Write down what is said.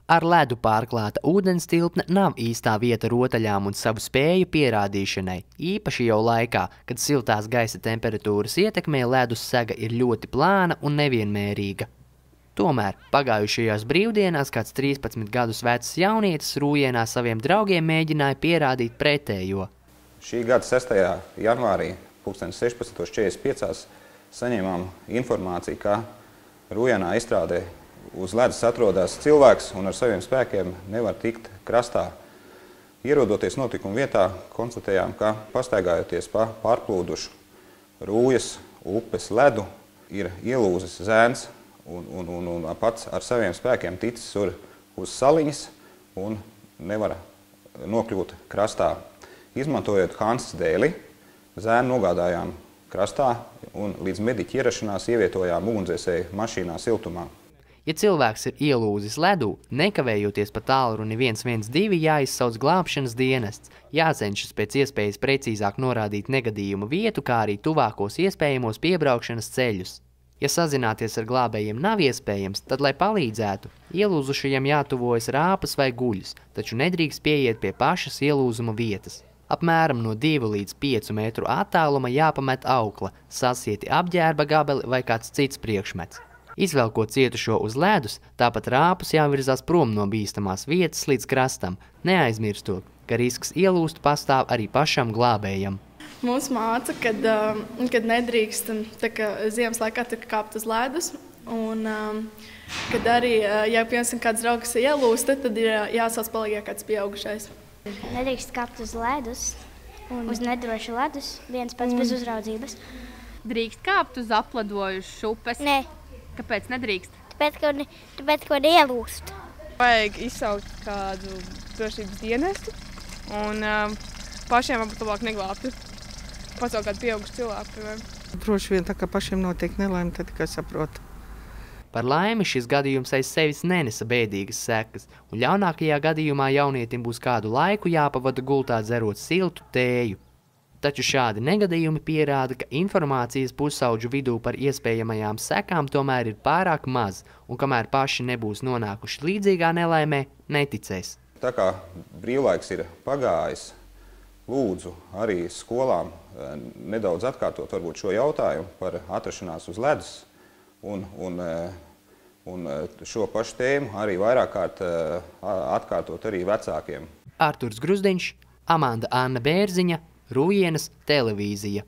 Ar ledu pārklāta ūdenstilpne nav īstā vieta rotaļām un savu spēju pierādīšanai, īpaši jau laikā, kad siltās gaisa temperatūras ietekmē ledus sega ir ļoti plāna un nevienmērīga. Tomēr pagājušajās brīvdienās kāds 13 gadus vecs jaunietis Rūjienā saviem draugiem mēģināja pierādīt pretējo. Šī gada 6. janvārī 16:45 saņēmām informāciju, ka Rūjienā izstrādē uz ledus atrodas cilvēks un ar saviem spēkiem nevar tikt krastā. Ierodoties notikuma vietā, konstatējām, ka pastaigājoties pa pārplūdušu Rūjas upes ledu ir ielūzis zēns un pats ar saviem spēkiem ticis uz saliņas un nevar nokļūt krastā. Izmantojot Hanses dēli, zēnu nogādājām krastā un līdz mediķa ierašanās ievietojām ugunsdzēsēju mašīnā siltumā. Ja cilvēks ir ielūzis ledū, nekavējoties pa tālruni 112 jāizsauc glābšanas dienests, jācenšas pēc iespējas precīzāk norādīt negadījuma vietu, kā arī tuvākos iespējamos piebraukšanas ceļus. Ja sazināties ar glābējiem nav iespējams, tad, lai palīdzētu, ielūzušajiem jātuvojas rāpas vai guļus, taču nedrīkst pieiet pie pašas ielūzuma vietas. Apmēram no 2 līdz 5 metru attāluma jāpamet aukla, sasieti apģērba gabeli vai kāds cits priekšmets. Izvelkot cietušo uz ledus, tāpat rāpus jāvirzās prom no bīstamās vietas līdz krastam, neaizmirstot, ka risks ielūst pastāv arī pašam glābējam. Mums māca, kad nedrīkst ziemas laikā kāpt uz ledus, un kad arī, ja piemēram kāds draugs ielūst, tad ir jāsauc palīgā kāds pieaugušais. Nedrīkst kāpt uz ledus, uz nedrošu ledus, viens pats bez uzraudzības. Drīkst kāpt uz apledojušas upes? Nē. Kāpēc nedrīkst? Tāpēc, ka ielūst. Vajag izsaukt kādu drošības dienestu un pašiem varbūt labāk neglābtu. Pacelt kādu pieaugušu cilvēku, piemēram. Droši vien tā kā pašiem notiek nelaime, tad tikai saprot. Par laimi šis gadījums aiz sevis nenesa bēdīgas sekas, un ļaunākajā gadījumā jaunietim būs kādu laiku jāpavada gultā dzerot siltu tēju. Taču šādi negadījumi pierāda, ka informācijas pusauģu vidū par iespējamajām sekām tomēr ir pārāk maz, un kamēr paši nebūs nonākuši līdzīgā nelaimē, neticēs. Tā kā brīvlaiks ir pagājis, lūdzu arī skolām nedaudz atkārtot varbūt šo jautājumu par atrašanās uz ledus un šo pašu tēmu arī vairāk kārt atkārtot arī vecākiem. Arturs Gruzdiņš, Amanda Anna Bērziņa, Rūjienas televīzija.